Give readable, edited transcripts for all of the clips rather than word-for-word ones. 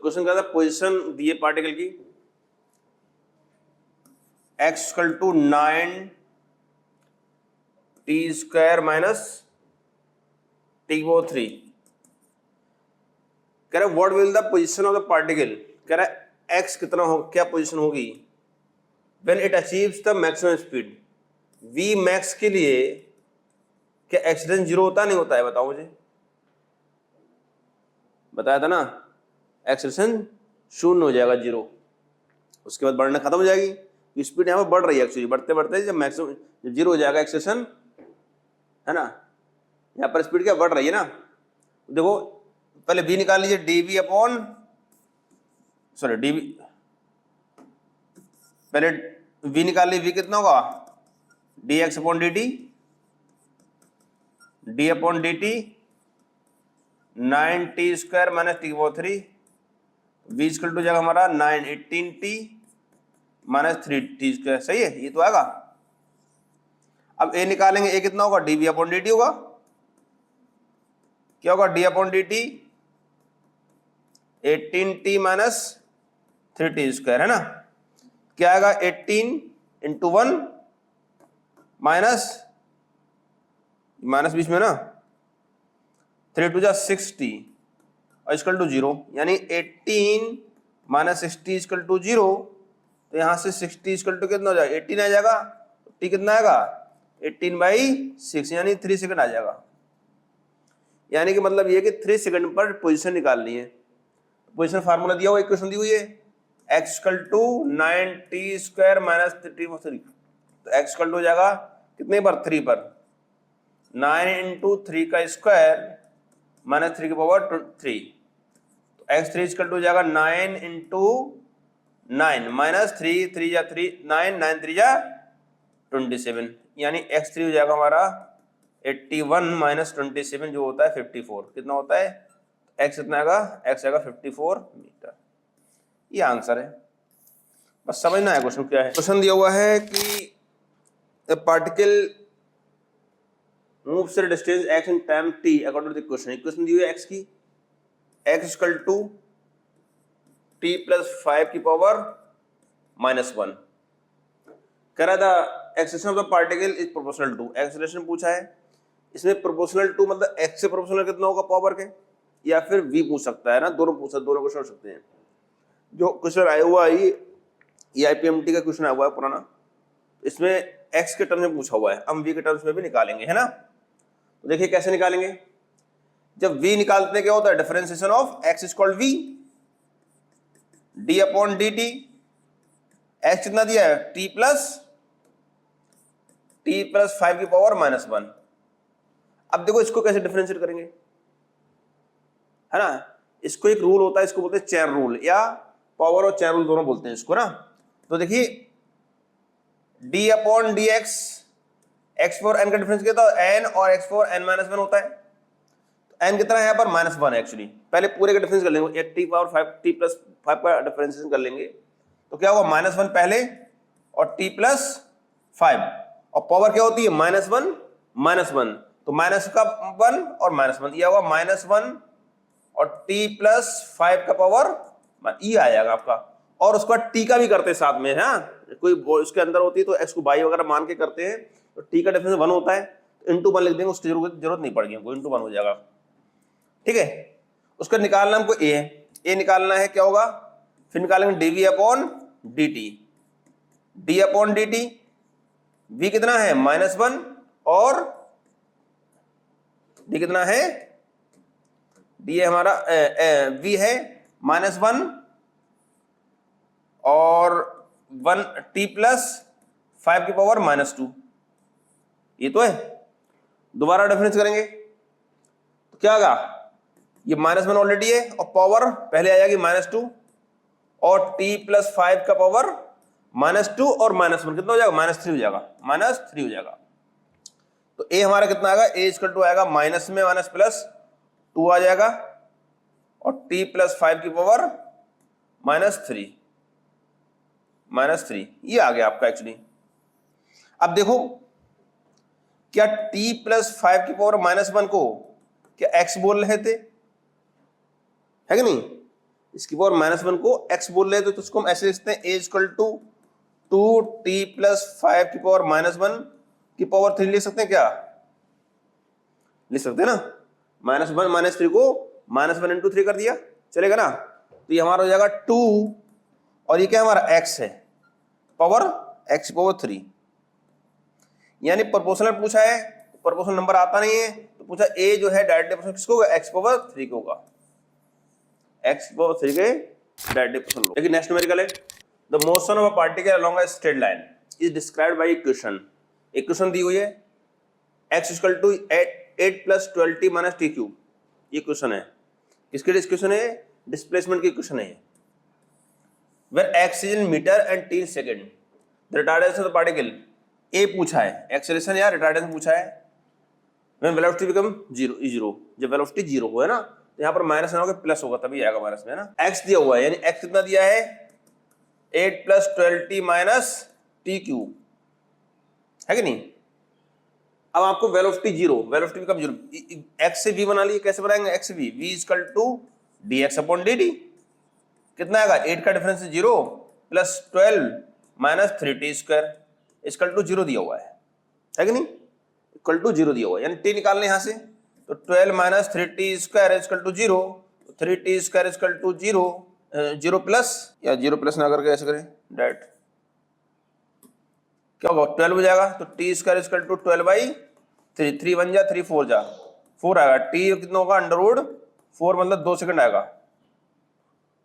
Question क्या था, position दिए पार्टिकल की x equal to 9 T square minus T/3। कह रहा है what will the position of the particle, कह रहा है x कितना हो, क्या पोजीशन होगी when it achieves the maximum speed. v max के लिए क्या एक्सीलरेशन 0 होता नहीं होता है, बताओ मुझे। बताया था ना, एक्सीलरेशन 0 हो जाएगा 0, उसके बाद बढ़ना खत्म हो जाएगी। स्पीड यहाँ पर बढ़ रही है एक्चुअली, बढ़ते बढ़ते जब मैक्सिमम जब 0 हो जाएगा एक्सीलरेशन, है ना, यहाँ पर स्पीड क्या बढ़ रही है ना। देखो पहले v निकाल लीजिए, dv अपॉन सॉरी dv, पहले v निकाल लीजिए, v कितना होगा dx upon dt, d upon dt 9t square minus T/3, v equal to जाएगा हमारा 9 18t माइनस 3t स्क्वायर। सही है, ये तो आएगा। अब a निकालेंगे, a कितना होगा dv अपॉन dt होगा, क्या होगा d upon dt 18t minus 3t square, है ना। क्या आएगा 18 इंटू 1 माइनस माइनस बीच में ना 3 टू जा 6t और इक्वल टू 0, यानी 18 माइनस 60 इक्वल टू 0। तो यहां से 60 इक्वल टू कितना हो जाएगा 18 आ जाएगा, t कितना आएगा 18/6 यानी 3 सेकंड आ जाएगा। यानी कि मतलब ये कि 3 सेकंड पर पोजीशन निकालनी है। पोजीशन फार्मूला दिया हुआ, इक्वेशन दी हुई है x equal to 9t square minus T/3, तो x इक्वल टू हो जाएगा कितने पर 3 पर 9 इंटू 3 का स्क्वायर माइनस 3 की पावर 3, तो x3 इक्वल टू हो जाएगा 9 इंटू 9 माइनस 3 3 या 3 9 9 3 या 27, यानी x3 हो जाएगा हमारा 81 माइनस 27 जो होता है 54। कितना होता है x कितना आएगा, x आएगा 54 मीटर। ये आंसर है, बस समझना है क्वेश्चन क्या है। क्वेश्चन दिया हुआ है कि particle moves at distance x in time t according to the equation. Equation दी हुई है x की, x equal to t plus 5 की पावर -1। कह रहा था acceleration of the particle is proportional to, acceleration पूछा है, इसमें प्रोपोर्शनल टू मतलब x से प्रोपोर्शनल कितना होगा पावर के, या फिर v पूछ सकता है ना, दोनों पूछ सकते, दोनों क्वेश्चन हो सकते हैं। जो क्वेश्चन आया हुआ है ये IPMT का क्वेश्चन आया हुआ है पुराना, इसमें x के टर्म्स में पूछा हुआ है, हम v के टर्म्स में भी निकालेंगे, है ना। तो देखिए कैसे निकालेंगे, जब v निकालते हैं क्या होता है, differentiation of x is called v, d upon dt, x कितना दिया है t प्लस 5 की पावर -1। अब देखो इसको कैसे डिफरेंशिएट करेंगे, है ना। इसको एक रूल होता है, इसको बोलते हैं चेन रूल, या पावर और चेन रूल दोनों बोलते हैं इसको ना। तो देखिए d upon D x, x for n का डिफरेंस क्या था n, और x फॉर n -1 होता है। तो n कितना है यहाँ पर -1 है एक्चुअली, पहले पूरे का डिफरेंस कर लेंगे, t पावर 5 t प्लस 5 का डिफरेंशिएशन कर लेंगे, तो क्या होगा -1 पहले और t प्लस 5, और पावर क्या होती है -1, तो माइनस का 1 और -1, यह होगा -1 और t प्लस 5 का पावर ये आ जाएगा आपका। और उसका t का भी करते साथ में, है कोई उसके अंदर होती है तो x को बाई वगैरह मान के करते हैं, तो t का डिफरेंस 1 होता है, तो इंटू 1 लिख देंगे, उसकी जरूरत नहीं पड़ेगी हमको, इंटू 1 हो जाएगा, ठीक है। उसका निकालना हमको a है, a निकालना है, क्या होगा फिर निकालेंगे dv upon dt, d upon dt, v कितना है -1 और d कितना है, d है हमारा v है -1 और 1 t प्लस 5 की पावर -2, ये तो है। दोबारा डिफरेंस करेंगे तो क्या होगा, ये -1 ऑलरेडी है और पावर पहले आ जाएगी -2 और t प्लस 5 का पावर -2 और -1 कितना हो जाएगा -3 हो जाएगा, -3 हो जाएगा। तो a हमारा कितना आएगा, a इक्वल टू आएगा माइनस में माइनस प्लस 2 आ जाएगा और t प्लस 5 की पावर -3, ये आ गया आपका एक्चुअली। अब देखो क्या t प्लस 5 की पावर -1 को क्या x बोल रहे थे, है कि नहीं, इसकी पावर -1 को x बोल रहे तो उसको हम ऐसे लिखते हैं a equal to 2t plus 5 की पावर -1 की पावर 3 लिख सकते हैं क्या? लिख सकते हैं ना। -1 -3 को -1 इंटू 3 कर दिया, चलेगा ना। तो ये हमारा हो जाएगा 2 और ये क्या हमारा x है, पावर x पावर 3। यानी प्रोपोर्शनल पूछा है, प्रोपोर्शनल नंबर आता नहीं है तो पूछा a जो है डायरेक्ट प्रोपोर्शनल किसको होगा, x पावर 3 को होगा, x पावर 3 के डायरेक्ट प्रोपोर्शनल। लेकिन नेक्स्ट न्यूमेरिकल है, the motion of a particle along a straight line is described by equation. Equation दी हुई है x equal to 8 plus 12t minus t cube, ये क्वेश्चन है। किसके इक्वेशन है? डिस्प्लेसमेंट की क्वेश्चन है। When x is in meter and t in second, the retardation of the particle a पूछा है, एक्सेलरेशन या रिटार्डेशन पूछा है। When velocity become zero, जब वेलोसिटी 0 हो है ना, तो यहाँ पर माइनस ना होगा प्लस होगा, तभी आएगा माइनस में, है ना। x दिया हुआ है, यानी x कितना दिया है, 8 plus 12t minus t cube, है कि नहीं। अब आपको वेलोसिटी 0, वेलोसिटी बिकम 0, x से v बना लिए, कैसे बनाएंगे x से v, v equal to dx upon dt, कितना आएगा, 8 का difference 0 plus 12 minus 3t square equal to 0 दिया हुआ है कि नहीं, इक्वल टू 0 दिया हुआ है, यानी t निकालने यहाँ से, तो 12 minus 3t square equal to 0, 3t square equal to 0, 0 plus या 0 प्लस ना करके ऐसे करें डायरेक्ट, क्या होगा 12 हो जाएगा, तो t square equal to 12 by 3, 3 1 जा 3 4 जा 4 आएगा, t कितना होगा √4 मतलब 2 सेकंड आएगा,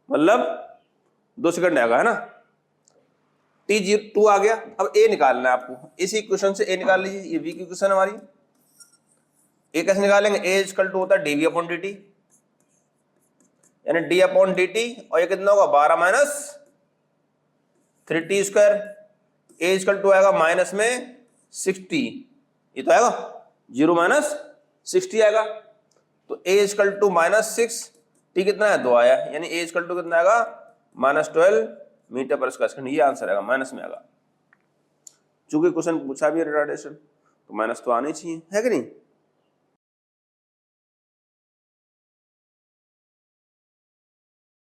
मतलब 2 सेकंड आएगा, है ना। t2 आ गया। अब a निकालना है आपको, इसी क्वेश्चन से a निकाल लीजिए, ये v की क्वेश्चन हमारी। a कैसे निकालेंगे, a इक्वल टू होता है dv अपॉन dt, यानी d अपॉन dt, और ये कितना होगा 12 minus 3t square, a equal to आएगा माइनस में 60, ये तो आएगा 0 माइनस 60 आएगा, तो a इक्वल टू -6, t कितना है 2 आया, यानी a इक्वल टू कितना आएगा -12 मीटर पर स्क्वायर सेकंड, ये आंसर आएगा, माइनस में आएगा। चूंकि क्वेश्चन पूछा भी है रिटार्डेशन, तो माइनस तो आनी चाहिए, है कि नहीं।